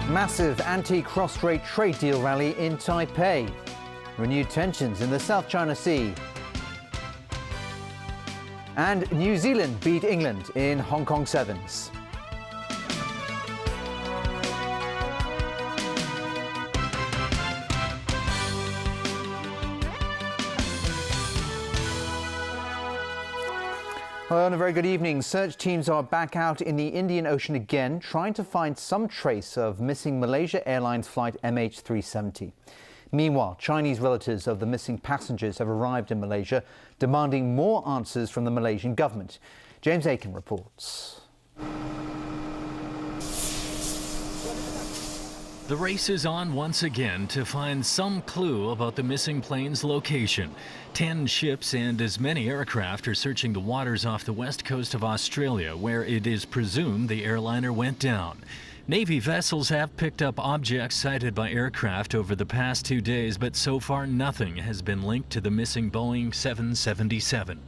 Massive anti-cross-strait trade deal rally in Taipei. Renewed tensions in the South China Sea. And New Zealand beat England in Hong Kong Sevens. Hello and a very good evening. Search teams are back out in the Indian Ocean again, trying to find some trace of missing Malaysia Airlines flight MH370. Meanwhile, Chinese relatives of the missing passengers have arrived in Malaysia, demanding more answers from the Malaysian government. James Aiken reports. The race is on once again to find some clue about the missing plane's location. 10 ships and as many aircraft are searching the waters off the west coast of Australia, where it is presumed the airliner went down. Navy vessels have picked up objects sighted by aircraft over the past 2 days, but so far nothing has been linked to the missing Boeing 777.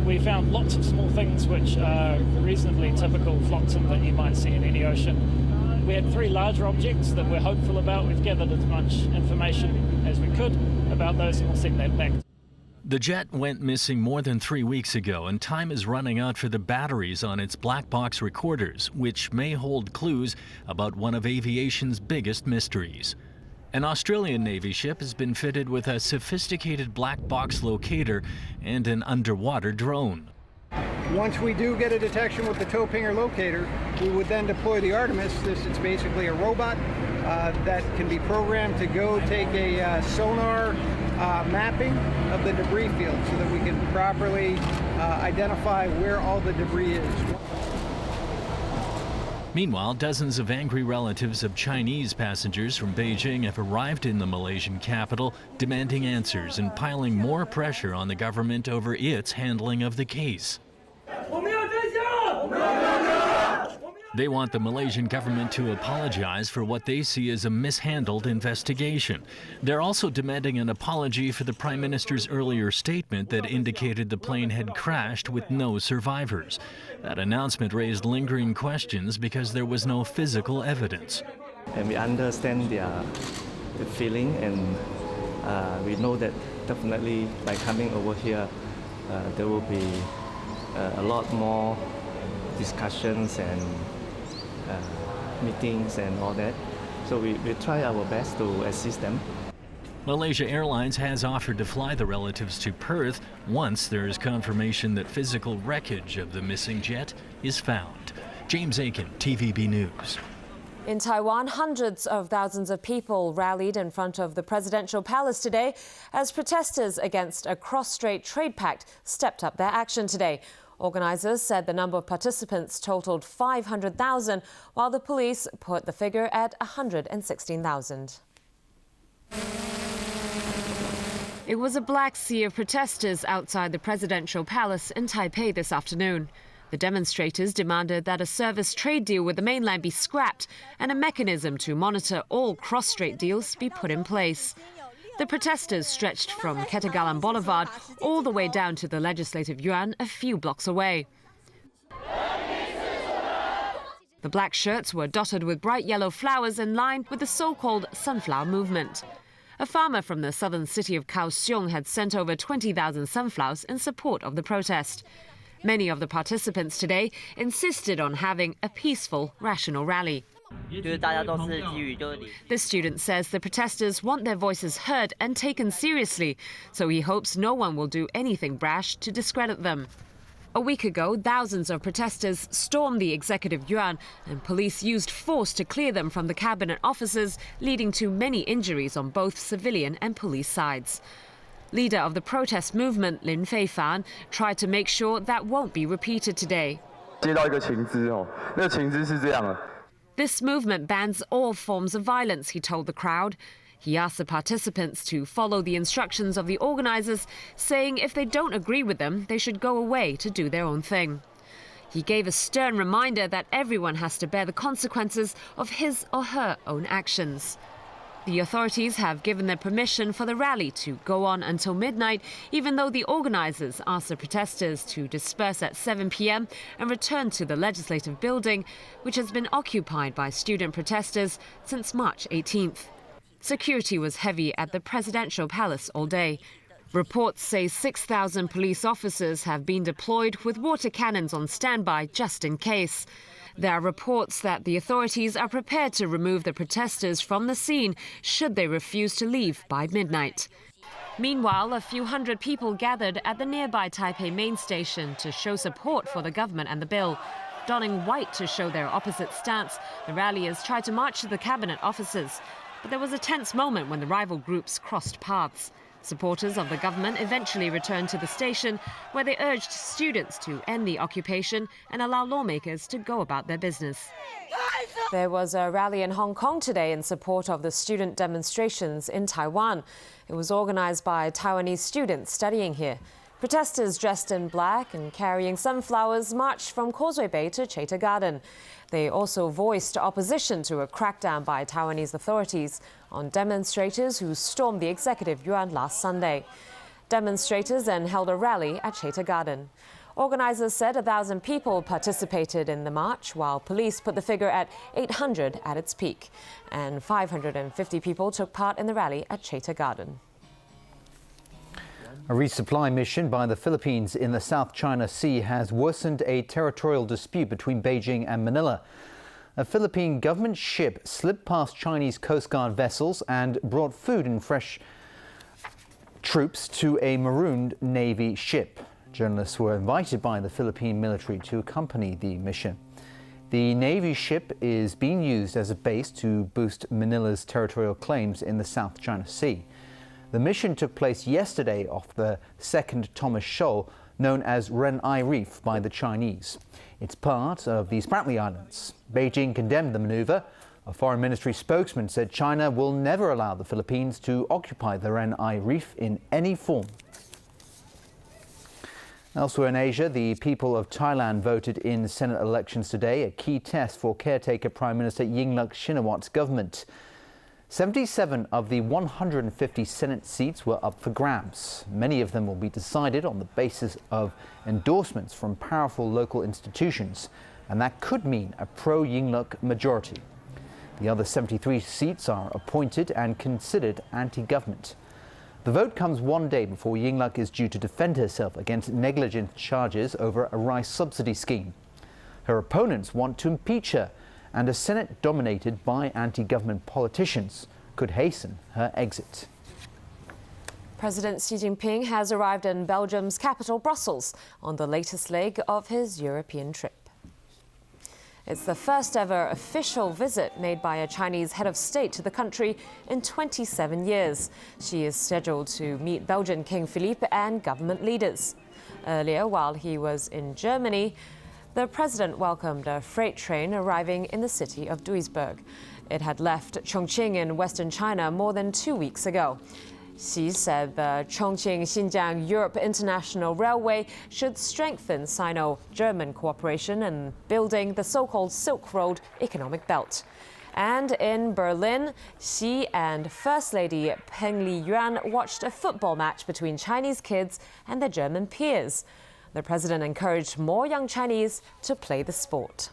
We found lots of small things which are reasonably typical flotsam that you might see in any ocean. We had 3 larger objects that we're hopeful about. We've gathered as much information as we could about those, and we'll send that back. The jet went missing more than 3 weeks ago, and time is running out for the batteries on its black box recorders, which may hold clues about one of aviation's biggest mysteries. An Australian Navy ship has been fitted with a sophisticated black box locator and an underwater drone. Once we do get a detection with the tow pinger locator, we would then deploy the Artemis. It's basically a robot that can be programmed to go take a sonar mapping of the debris field so that we can properly identify where all the debris is. Meanwhile, dozens of angry relatives of Chinese passengers from Beijing have arrived in the Malaysian capital, demanding answers and piling more pressure on the government over its handling of the case. They want the Malaysian government to apologize for what they see as a mishandled investigation. They're also demanding an apology for the Prime Minister's earlier statement that indicated the plane had crashed with no survivors. That announcement raised lingering questions because there was no physical evidence. And we understand their feeling, and we know that definitely by coming over here, there will be a lot more discussions and meetings and all that. So we try our best to assist them. Malaysia Airlines has offered to fly the relatives to Perth once there is confirmation that physical wreckage of the missing jet is found. James Aiken, TVB News. In Taiwan, hundreds of thousands of people rallied in front of the presidential palace today as protesters against a cross-strait trade pact stepped up their action today. Organisers said the number of participants totaled 500,000, while the police put the figure at 116,000. It was a black sea of protesters outside the presidential palace in Taipei this afternoon. The demonstrators demanded that a service trade deal with the mainland be scrapped and a mechanism to monitor all cross-strait deals be put in place. The protesters stretched from Ketagalan Boulevard all the way down to the Legislative Yuan a few blocks away. The black shirts were dotted with bright yellow flowers in line with the so-called sunflower movement. A farmer from the southern city of Kaohsiung had sent over 20,000 sunflowers in support of the protest. Many of the participants today insisted on having a peaceful, rational rally. The student says the protesters want their voices heard and taken seriously, so he hopes no one will do anything brash to discredit them. A week ago, thousands of protesters stormed the Executive Yuan and police used force to clear them from the cabinet offices, leading to many injuries on both civilian and police sides. Leader of the protest movement, Lin Feifan, tried to make sure that won't be repeated today. This movement bans all forms of violence, he told the crowd. He asked the participants to follow the instructions of the organisers, saying if they don't agree with them, they should go away to do their own thing. He gave a stern reminder that everyone has to bear the consequences of his or her own actions. The authorities have given their permission for the rally to go on until midnight, even though the organisers asked the protesters to disperse at 7 p.m. and return to the legislative building, which has been occupied by student protesters since March 18th. Security was heavy at the presidential palace all day. Reports say 6,000 police officers have been deployed with water cannons on standby just in case. There are reports that the authorities are prepared to remove the protesters from the scene should they refuse to leave by midnight. Meanwhile, a few hundred people gathered at the nearby Taipei main station to show support for the government and the bill. Donning white to show their opposite stance, the ralliers tried to march to the cabinet offices. But there was a tense moment when the rival groups crossed paths. Supporters of the government eventually returned to the station, where they urged students to end the occupation and allow lawmakers to go about their business. There was a rally in Hong Kong today in support of the student demonstrations in Taiwan. It was organized by Taiwanese students studying here. Protesters dressed in black and carrying sunflowers marched from Causeway Bay to Chater Garden. They also voiced opposition to a crackdown by Taiwanese authorities on demonstrators who stormed the Executive Yuan last Sunday. Demonstrators then held a rally at Chater Garden. Organizers said 1,000 people participated in the march, while police put the figure at 800 at its peak. And 550 people took part in the rally at Chater Garden. A resupply mission by the Philippines in the South China Sea has worsened a territorial dispute between Beijing and Manila. A Philippine government ship slipped past Chinese Coast Guard vessels and brought food and fresh troops to a marooned Navy ship. Journalists were invited by the Philippine military to accompany the mission. The Navy ship is being used as a base to boost Manila's territorial claims in the South China Sea. The mission took place yesterday off the second Thomas Shoal, known as Ren-ai Reef by the Chinese. It's part of the Spratly Islands. Beijing condemned the maneuver. A foreign ministry spokesman said China will never allow the Philippines to occupy the Ren-ai Reef in any form. Elsewhere in Asia, the people of Thailand voted in Senate elections today, a key test for caretaker Prime Minister Yingluck Shinawat's government. 77 of the 150 Senate seats were up for grabs. Many of them will be decided on the basis of endorsements from powerful local institutions, and that could mean a pro-Yingluck majority. The other 73 seats are appointed and considered anti-government. The vote comes one day before Yingluck is due to defend herself against negligence charges over a rice subsidy scheme. Her opponents want to impeach her, and a Senate dominated by anti-government politicians could hasten her exit. President Xi Jinping has arrived in Belgium's capital, Brussels, on the latest leg of his European trip. It's the first ever official visit made by a Chinese head of state to the country in 27 years. Xi is scheduled to meet Belgian King Philippe and government leaders. Earlier, while he was in Germany, the president welcomed a freight train arriving in the city of Duisburg. It had left Chongqing in western China more than 2 weeks ago. Xi said the Chongqing-Xinjiang-Europe International Railway should strengthen Sino-German cooperation in building the so-called Silk Road economic belt. And in Berlin, Xi and First Lady Peng Liyuan watched a football match between Chinese kids and their German peers. The president encouraged more young Chinese to play the sport.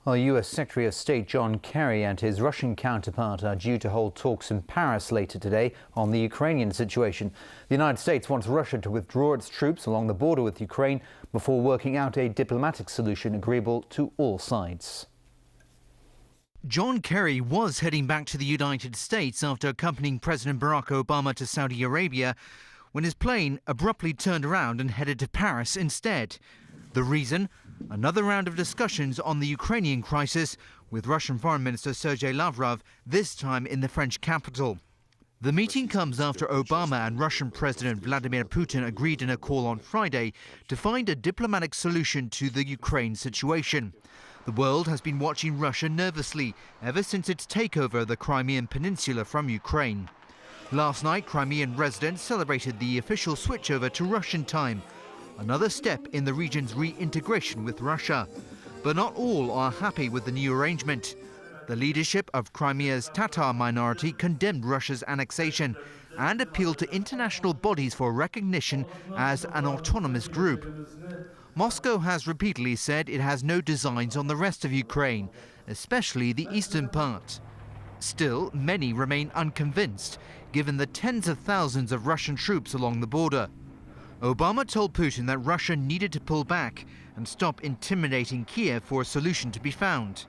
Well, U.S. Secretary of State John Kerry and his Russian counterpart are due to hold talks in Paris later today on the Ukrainian situation. The United States wants Russia to withdraw its troops along the border with Ukraine before working out a diplomatic solution agreeable to all sides. John Kerry was heading back to the United States after accompanying President Barack Obama to Saudi Arabia, when his plane abruptly turned around and headed to Paris instead. The reason? Another round of discussions on the Ukrainian crisis with Russian Foreign Minister Sergei Lavrov, this time in the French capital. The meeting comes after Obama and Russian President Vladimir Putin agreed in a call on Friday to find a diplomatic solution to the Ukraine situation. The world has been watching Russia nervously ever since its takeover of the Crimean Peninsula from Ukraine. Last night, Crimean residents celebrated the official switchover to Russian time, another step in the region's reintegration with Russia. But not all are happy with the new arrangement. The leadership of Crimea's Tatar minority condemned Russia's annexation and appealed to international bodies for recognition as an autonomous group. Moscow has repeatedly said it has no designs on the rest of Ukraine, especially the eastern part. Still, many remain unconvinced, given the tens of thousands of Russian troops along the border. Obama told Putin that Russia needed to pull back and stop intimidating Kiev for a solution to be found.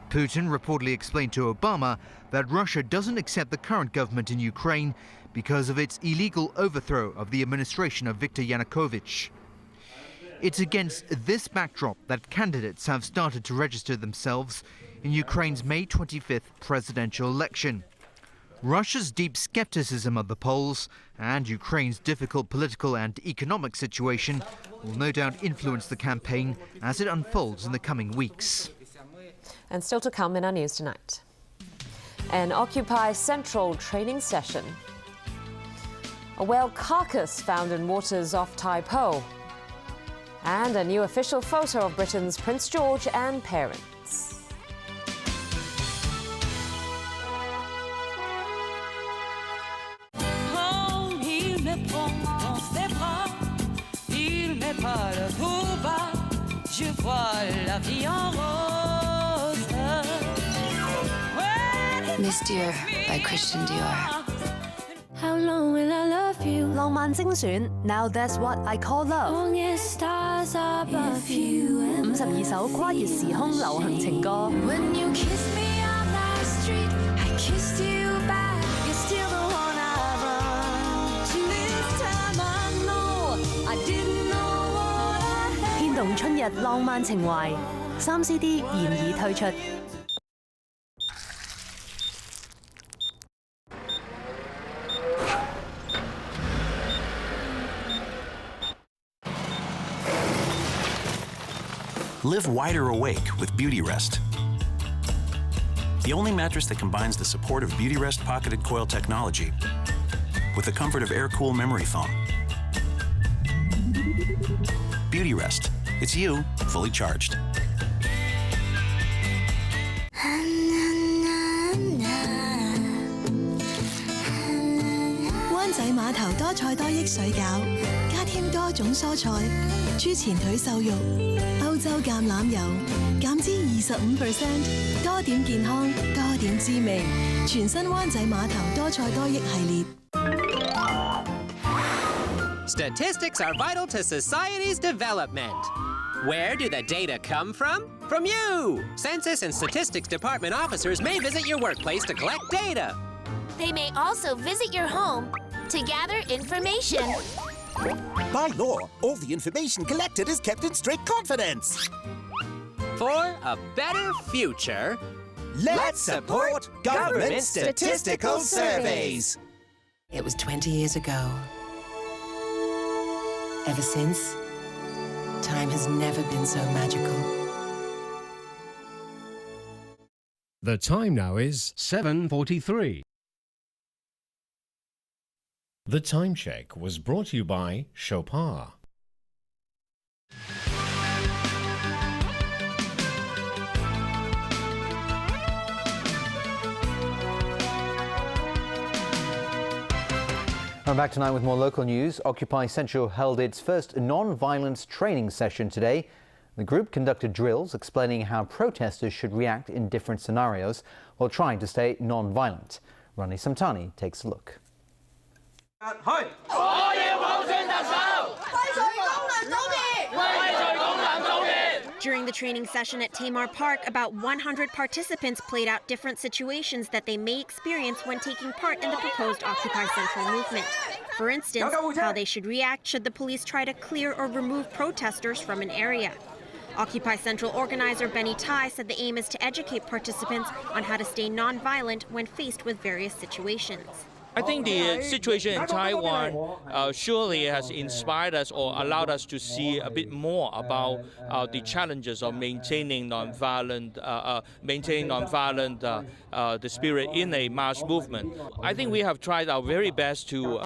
Putin reportedly explained to Obama that Russia doesn't accept the current government in Ukraine because of its illegal overthrow of the administration of Viktor Yanukovych. It's against this backdrop that candidates have started to register themselves in Ukraine's May 25th presidential election. Russia's deep skepticism of the polls and Ukraine's difficult political and economic situation will no doubt influence the campaign as it unfolds in the coming weeks. And still to come in our news tonight. An Occupy Central training session. A whale carcass found in waters off Tai Po. And a new official photo of Britain's Prince George and parents. Miss Dior by Christian Dior. How long will I love you? 浪漫精選 Now That's What I Call Love 52首跨越時空流行情歌 When you kiss me on that street, I kissed you back. You're still the one I run to. This time I know I didn't know what I had. 牽動春日浪漫情懷3 CD 現已推出 Live wider awake with Beauty Rest. The only mattress that combines the support of Beauty Rest pocketed coil technology with the comfort of air-cool memory foam. Beauty Rest. It's you, fully charged. 灣仔碼頭多菜多益水餃，加添多種蔬菜，豬前腿瘦肉，歐洲橄欖油，減脂25%，多點健康，多點滋味。全新灣仔碼頭多菜多益系列。 Statistics are vital to society's development. Where do the data come from? From you! Census and Statistics Department officers may visit your workplace to collect data. They may also visit your home to gather information. By law, all the information collected is kept in strict confidence. For a better future, let's support government statistical surveys. It was 20 years ago. Ever since, time has never been so magical. The time now is 7:43. The Time Check was brought to you by Chopin. I'm back tonight with more local news. Occupy Central held its first non-violence training session today. The group conducted drills explaining how protesters should react in different scenarios while trying to stay non-violent. Rani Samtani takes a look. During the training session at 30Mar Park, about 100 participants played out different situations that they may experience when taking part in the proposed Occupy Central movement. For instance, how they should react should the police try to clear or remove protesters from an area. Occupy Central organizer Benny Tai said the aim is to educate participants on how to stay non-violent when faced with various situations. I think the situation in Taiwan surely has inspired us or allowed us to see a bit more about the challenges of maintaining non-violent, the spirit in a mass movement. I think we have tried our very best to